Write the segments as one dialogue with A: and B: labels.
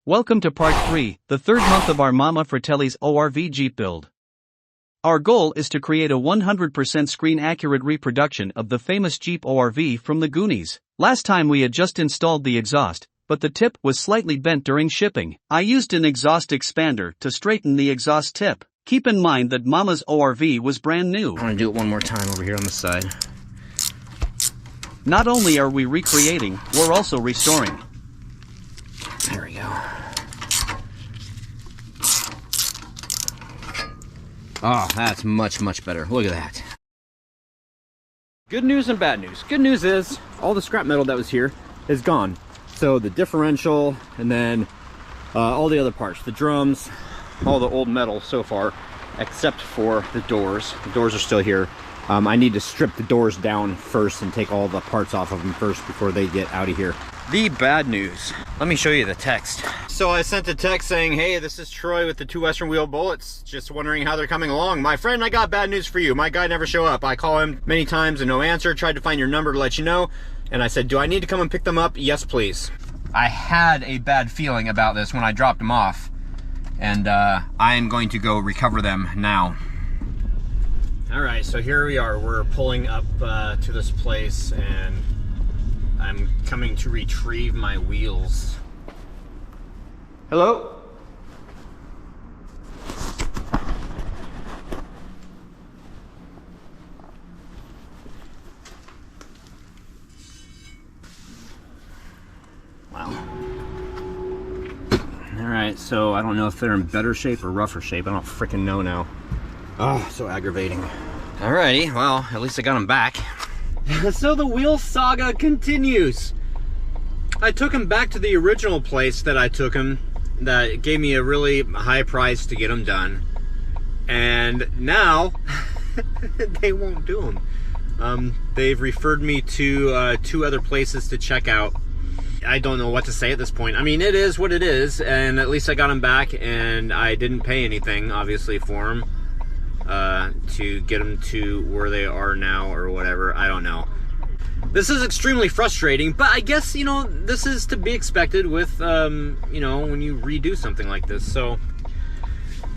A: Welcome to part 3, the third month of our Mama Fratelli's ORV Jeep build. Our goal is to create a 100% screen-accurate reproduction of the famous Jeep ORV from the Goonies. Last time we had just installed the exhaust, but the tip was slightly bent during shipping. I used an exhaust expander to straighten the exhaust tip. Keep in mind that Mama's ORV was brand new.
B: I'm gonna do it one more time over here on the side.
A: Not only are we recreating, we're also restoring.
B: There we go. Oh, that's much better. Look at that. Good news and bad news. Good news is all the scrap metal that was here is gone. So the differential and then all the other parts, the drums, all the old metal so far, except for the doors. The doors are still here. I need to strip the doors down first and take all the parts off of them first before they get out of here. The bad news. Let me show you the text. So I sent a text saying, hey, this is Troy with the 2 Western Wheel Bullets. Just wondering how they're coming along. My friend, I got bad news for you. My guy never show up. I call him many times and no answer. Tried to find your number to let you know. And I said, do I need to come and pick them up? Yes, please. I had a bad feeling about this when I dropped them off. And I am going to go recover them now. All right, so here we are. We're pulling up to this place and I'm coming to retrieve my wheels. Hello? Wow. All right, so I don't know if they're in better shape or rougher shape. I don't freaking know now. Oh, so aggravating. Alrighty, well, at least I got them back. So the wheel saga continues. I took him back to the original place that I took him that gave me a really high price to get them done. And now they won't do them. They've referred me to 2 other places to check out. I don't know what to say at this point. I mean, it is what it is, and at least I got them back and I didn't pay anything, obviously, for them. To get them to where they are now or whatever. I don't know. This is extremely frustrating, but I guess, you know, this is to be expected with, you know, when you redo something like this. So,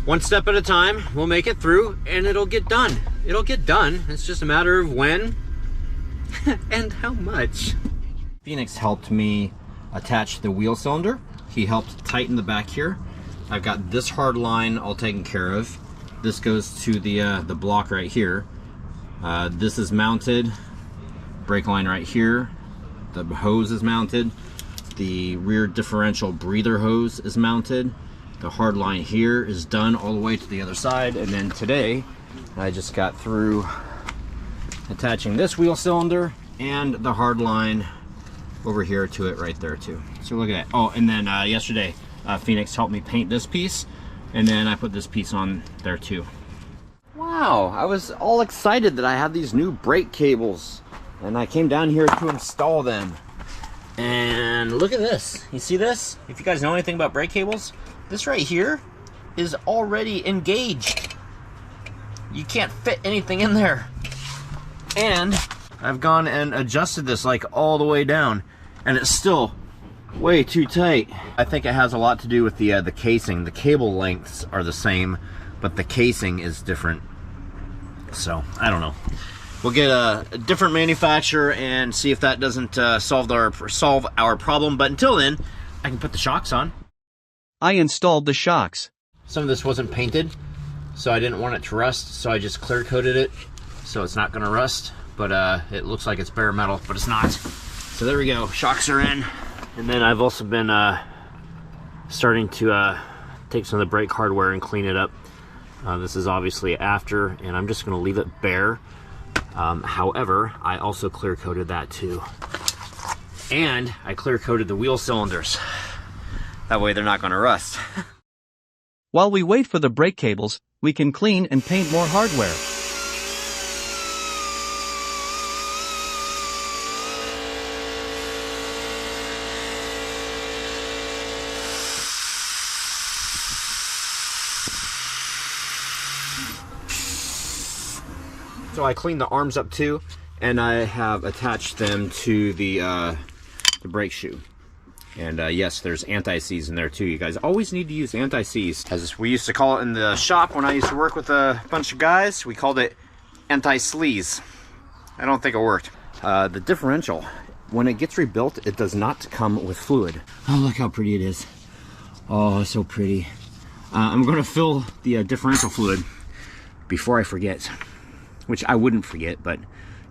B: one step at a time, we'll make it through and it'll get done. It'll get done. It's just a matter of when and how much. Phoenix helped me attach the wheel cylinder. He helped tighten the back here. I've got this hard line all taken care of. This goes to the block right here. This is mounted. Brake line right here. The hose is mounted. The rear differential breather hose is mounted. The hard line here is done all the way to the other side. And then today, I just got through attaching this wheel cylinder and the hard line over here to it right there too. So look at that. Oh, and then yesterday, Phoenix helped me paint this piece. And then I put this piece on there too. Wow, I was all excited that I had these new brake cables. And I came down here to install them. And look at this. You see this? If you guys know anything about brake cables, this right here is already engaged. You can't fit anything in there. And I've gone and adjusted this like all the way down. And it's still way too tight. I think it has a lot to do with the casing. The cable lengths are the same, but the casing is different. So I don't know. We'll get a different manufacturer and see if that doesn't solve our problem. But until then, I can put the shocks on.
A: I installed the shocks.
B: Some of this wasn't painted, so I didn't want it to rust. So I just clear coated it, so it's not going to rust. But it looks like it's bare metal, but it's not. So there we go. Shocks are in. And then I've also been starting to take some of the brake hardware and clean it up. This is obviously after, and I'm just going to leave it bare. However, I also clear coated that too. And I clear coated the wheel cylinders. That way they're not going to rust.
A: While we wait for the brake cables, we can clean and paint more hardware.
B: So I cleaned the arms up too, and I have attached them to the brake shoe. And yes, there's anti-seize in there too. You guys always need to use anti-seize. As we used to call it in the shop when I used to work with a bunch of guys, we called it anti-sleaze. I don't think it worked. The differential, when it gets rebuilt, it does not come with fluid. Oh, look how pretty it is. Oh, so pretty. I'm gonna fill the differential fluid before I forget, which I wouldn't forget, but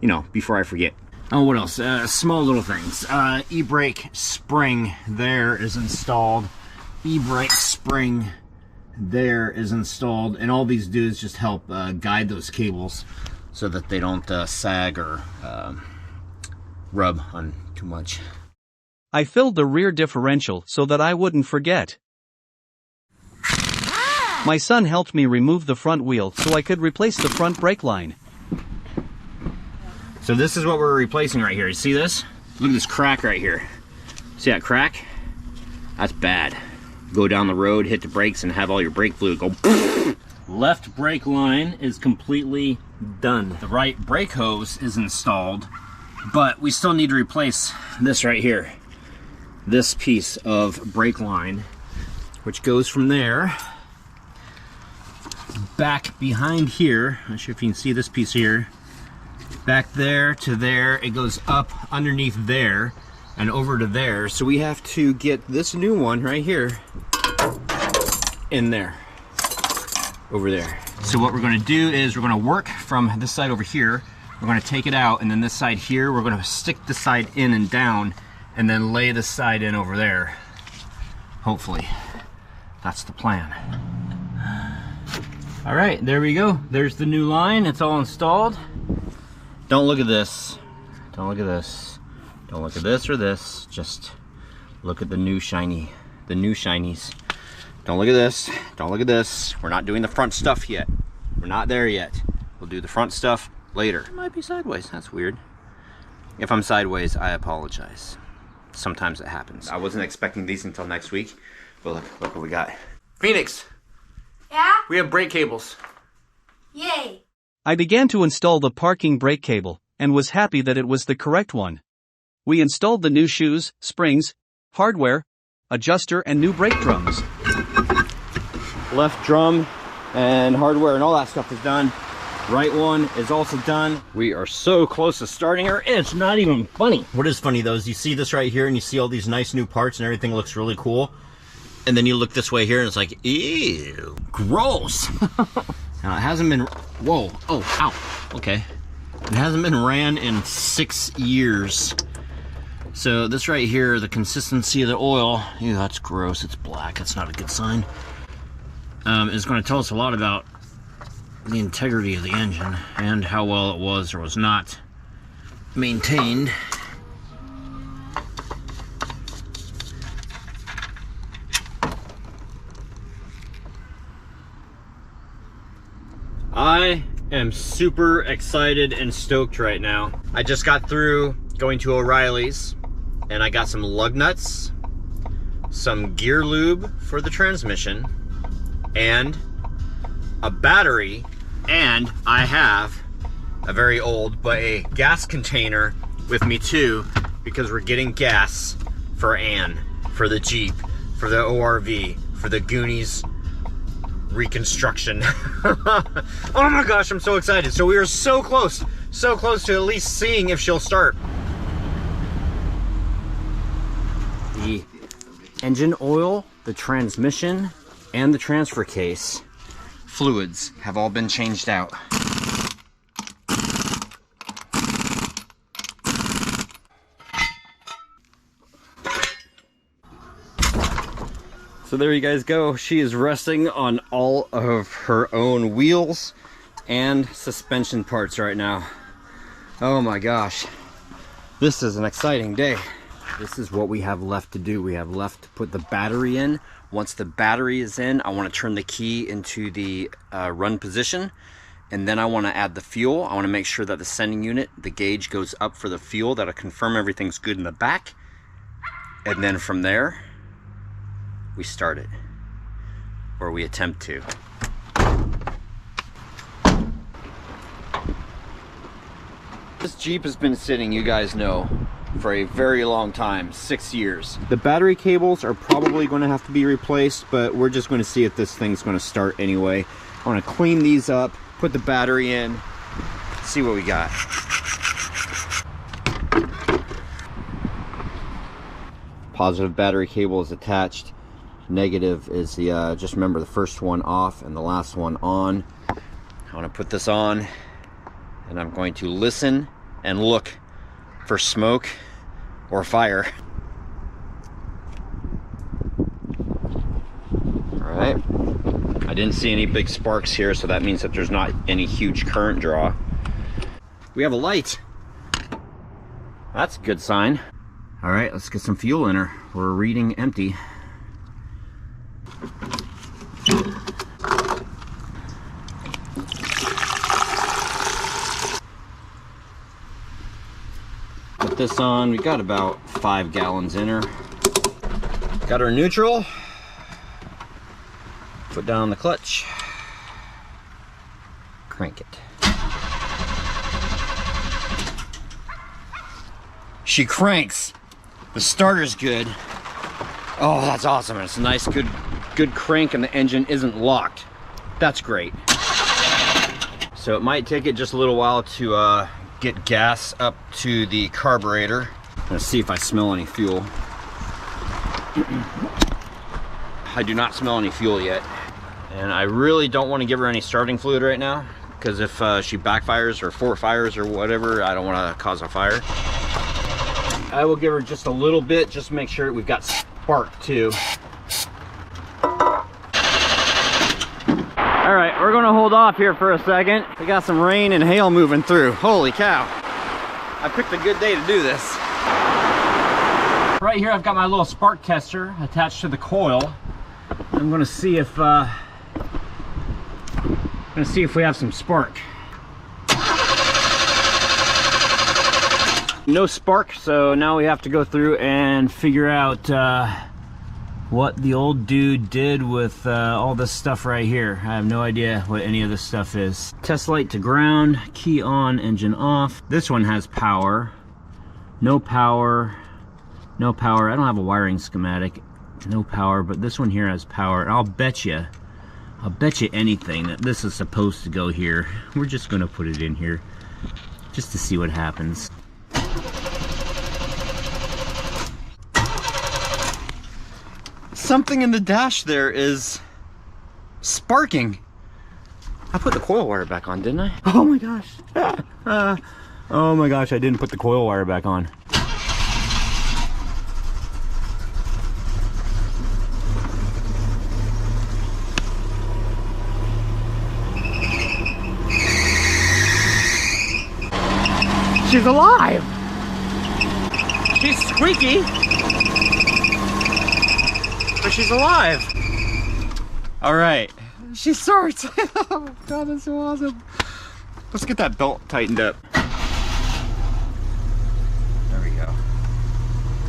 B: you know, before I forget. Oh, what else? Small little things. E-brake spring there is installed. E-brake spring there is installed, and all these do is just help guide those cables so that they don't sag or rub on too much.
A: I filled the rear differential so that I wouldn't forget. My son helped me remove the front wheel so I could replace the front brake line.
B: So this is what we're replacing right here. You see this? Look at this crack right here. See that crack? That's bad. Go down the road, hit the brakes, and have all your brake fluid go. Left brake line is completely done. The right brake hose is installed, but we still need to replace this right here. This piece of brake line, which goes from there back behind here. I'm not sure if you can see this piece here. Back there to there, it goes up underneath there and over to there. So we have to get this new one right here in there, over there. So what we're gonna do is we're gonna work from this side over here. We're gonna take it out, and then this side here, we're gonna stick the side in and down, and then lay the side in over there. Hopefully, that's the plan. All right, there we go. There's the new line, it's all installed. Don't look at this. Don't look at this. Don't look at this or this. Just look at the new shiny, the new shinies. Don't look at this. Don't look at this. We're not doing the front stuff yet. We're not there yet. We'll do the front stuff later. It might be sideways. That's weird. If I'm sideways, I apologize. Sometimes it happens. I wasn't expecting these until next week, but look what we got. Phoenix!
C: Yeah?
B: We have brake cables.
C: Yay!
A: I began to install the parking brake cable, and was happy that it was the correct one. We installed the new shoes, springs, hardware, adjuster, and new brake drums.
B: Left drum and hardware and all that stuff is done. Right one is also done. We are so close to starting her. It's not even funny. What is funny though is you see this right here and you see all these nice new parts and everything looks really cool. And then you look this way here and it's like, ew, gross. Now it hasn't been, whoa, oh, ow, okay. It hasn't been ran in 6 years. So this right here, the consistency of the oil, ew, that's gross, it's black, that's not a good sign. Is gonna tell us a lot about the integrity of the engine and how well it was or was not maintained. I am super excited and stoked right now. I just got through going to O'Reilly's and I got some lug nuts, some gear lube for the transmission, and a battery, and I have a very old but a gas container with me too, because we're getting gas for Ann, for the Jeep, for the ORV, for the Goonies reconstruction. Oh my gosh, I'm so excited. So we are so close to at least seeing if she'll start. The engine oil, the transmission, and the transfer case fluids have all been changed out. So there you guys go. She is resting on all of her own wheels and suspension parts right now. Oh my gosh. This is an exciting day. This is what we have left to do. We have left to put the battery in. Once the battery is in, I want to turn the key into the run position. And then I want to add the fuel. I want to make sure that the sending unit, the gauge goes up for the fuel. That'll confirm everything's good in the back. And then from there, we start it, or we attempt to. This Jeep has been sitting, you guys know, for a very long time, 6 years. The battery cables are probably going to have to be replaced, but we're just going to see if this thing's going to start anyway. I want to clean these up, put the battery in, see what we got. Positive battery cable is attached. Negative is the, just remember the first one off and the last one on. I want to put this on and I'm going to listen and look for smoke or fire. All right, I didn't see any big sparks here, so that means that there's not any huge current draw. We have a light. That's a good sign. All right, let's get some fuel in her. We're reading empty. Put this on. We got about 5 gallons in her. Got her neutral. Put down the clutch. Crank it. She cranks. The starter's good. Oh, that's awesome. It's a nice, good crank, and the engine isn't locked. That's great. So it might take it just a little while to get gas up to the carburetor. Let's see if I smell any fuel. I do not smell any fuel yet. And I really don't want to give her any starting fluid right now, because if she backfires or fork fires or whatever, I don't want to cause a fire. I will give her just a little bit, just to make sure we've got spark too. All right, we're gonna hold off here for a second. We got some rain and hail moving through. Holy cow. I picked a good day to do this. Right here I've got my little spark tester attached to the coil. I'm gonna see if we have some spark. No spark, so now we have to go through and figure out what the old dude did with all this stuff right here. I have no idea what any of this stuff is. Test light to ground, key on, engine off. This one has power. No power. No power. I don't have a wiring schematic. No power, but this one here has power. I'll bet you anything that this is supposed to go here. We're just gonna put it in here just to see what happens. Something in the dash there is sparking. I put the coil wire back on, didn't I? Oh my gosh. Oh my gosh, I didn't put the coil wire back on. She's alive. She's squeaky, but she's alive. All right, she starts. Oh my God, that's so awesome. Let's get that belt tightened up. There we go.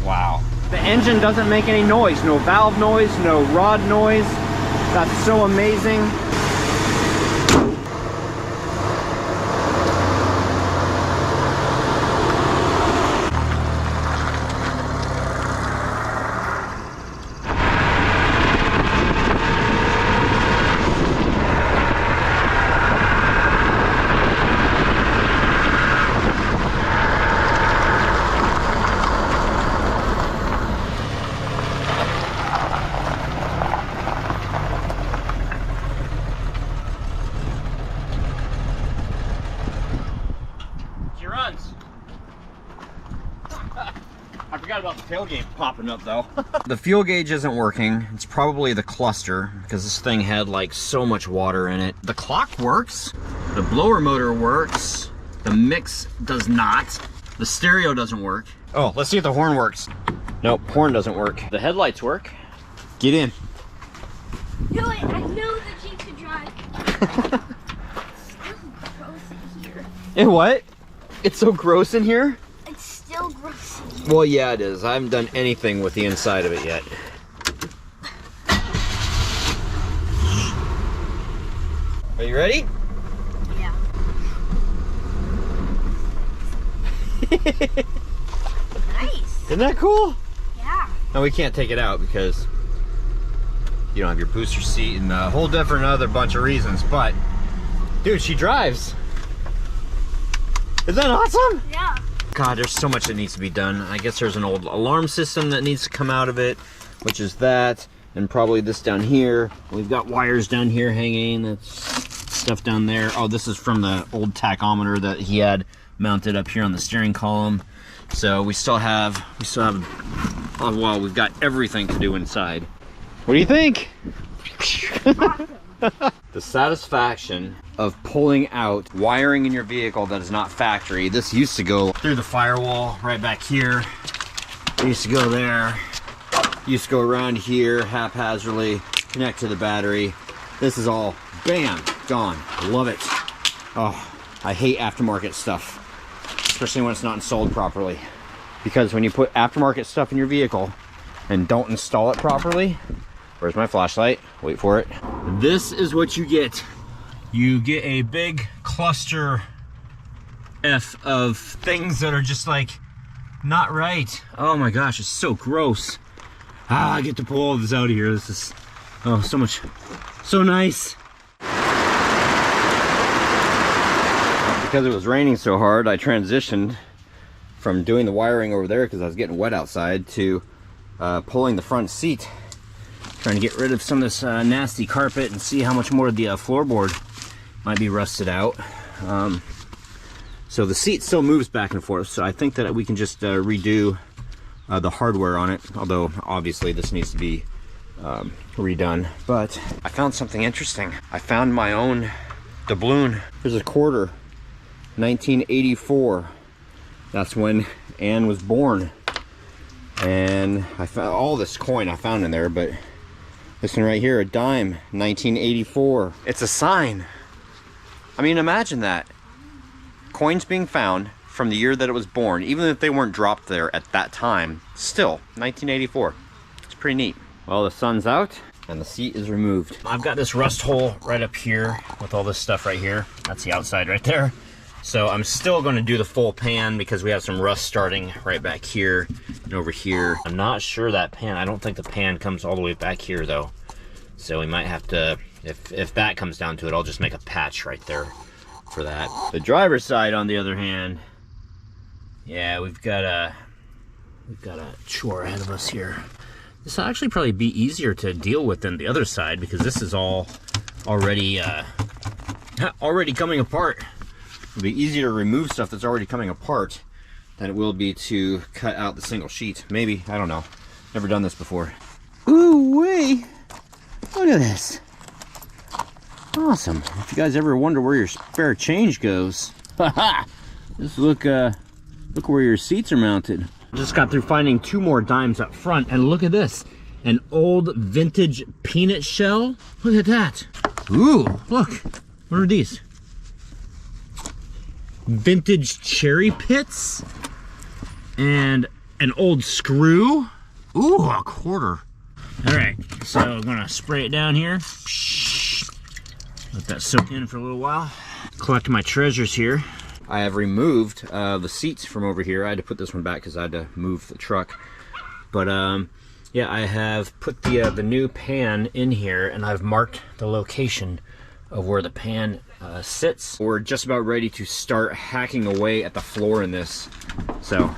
B: Wow. The engine doesn't make any noise. No valve noise, no rod noise. That's so amazing. I forgot about the tailgate popping up though. The fuel gauge isn't working. It's probably the cluster because this thing had like so much water in it. The clock works. The blower motor works. The mix does not. The stereo doesn't work. Oh, let's see if the horn works. Nope, horn doesn't work. The headlights work. Get in.
C: Do it. I know the Jeep could drive. It's still gross in here.
B: And what? It's so gross in here?
C: It's still gross in here.
B: Well, yeah, it is. I haven't done anything with the inside of it yet. Are you ready?
C: Yeah. Nice.
B: Isn't that cool?
C: Yeah.
B: No, we can't take it out because you don't have your booster seat and a whole different other bunch of reasons, but dude, she drives. Isn't that awesome?
C: Yeah.
B: God, there's so much that needs to be done. I guess there's an old alarm system that needs to come out of it, which is that, and probably this down here. We've got wires down here hanging, that's stuff down there. Oh, this is from the old tachometer that he had mounted up here on the steering column. So we still have, oh, well, we've got everything to do inside. What do you think? The satisfaction of pulling out wiring in your vehicle that is not factory. This used to go through the firewall right back here. It used to go there. It used to go around here haphazardly, connect to the battery. This is all, bam, gone. Love it. Oh, I hate aftermarket stuff, especially when it's not installed properly. Because when you put aftermarket stuff in your vehicle and don't install it properly, where's my flashlight? Wait for it. This is what you get. You get a big cluster F of things that are just like not right. Oh my gosh, it's so gross. Ah, I get to pull all this out of here. This is, oh, so much, so nice. Because it was raining so hard, I transitioned from doing the wiring over there because I was getting wet outside to pulling the front seat. Trying to get rid of some of this nasty carpet and see how much more of the floorboard might be rusted out. So the seat still moves back and forth, so I think that we can just redo the hardware on it, although obviously this needs to be redone. But I found something interesting. I found my own doubloon. Here's a quarter, 1984. That's when Anne was born. And I found all this coin I found in there, but this one right here, a dime, 1984. It's a sign. I mean, imagine that. Coins being found from the year that it was born, even if they weren't dropped there at that time, still, 1984. It's pretty neat. Well, the sun's out and the seat is removed. I've got this rust hole right up here with all this stuff right here. That's the outside right there. So I'm still going to do the full pan because we have some rust starting right back here and over here. I'm not sure that pan, I don't think the pan comes all the way back here though. So we might have to, if that comes down to it, I'll just make a patch right there for that. The driver's side, on the other hand, yeah, we've got a chore ahead of us here. This will actually probably be easier to deal with than the other side because this is all already coming apart. It'll be easier to remove stuff that's already coming apart than it will be to cut out the single sheet. Maybe, I don't know. Never done this before. Ooh wee! Look at this. Awesome. If you guys ever wonder where your spare change goes, haha! Just look where your seats are mounted. Just got through finding 2 more dimes up front, and look at this. An old vintage peanut shell. Look at that. Ooh, look. What are these? Vintage cherry pits and an old screw. Ooh, a quarter. All right, so I'm gonna spray it down here. Let that soak in for a little while. Collect my treasures here. I have removed the seats from over here. I had to put this one back because I had to move the truck. But yeah, I have put the new pan in here, and I've marked the location of where the pan sits. We're just about ready to start hacking away at the floor in this. So,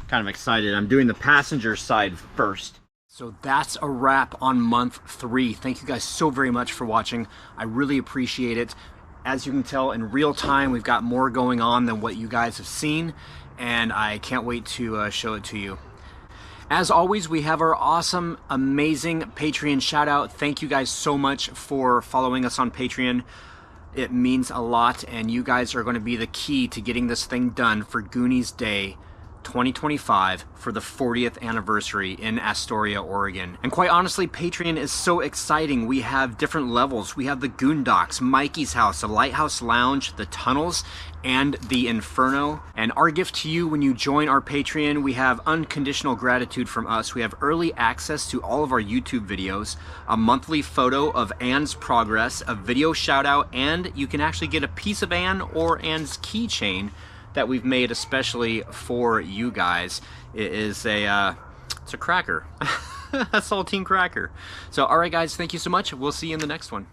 B: kind of excited. I'm doing the passenger side first. So that's a wrap on month 3. Thank you guys so very much for watching. I really appreciate it. As you can tell, in real time, we've got more going on than what you guys have seen, and I can't wait to show it to you. As always, we have our awesome, amazing Patreon shout out. Thank you guys so much for following us on Patreon. It means a lot, and you guys are going to be the key to getting this thing done for Goonies Day 2025 for the 40th anniversary in Astoria, Oregon. And quite honestly, Patreon is so exciting. We have different levels. We have the Goondocks, Mikey's House, the Lighthouse Lounge, the Tunnels, and the Inferno. And our gift to you when you join our Patreon, we have unconditional gratitude from us. We have early access to all of our YouTube videos, a monthly photo of Anne's progress, a video shout out, and you can actually get a piece of Anne or Anne's keychain that we've made especially for you guys. It is it's a cracker. A saltine cracker. So, all right, guys, thank you so much. We'll see you in the next one.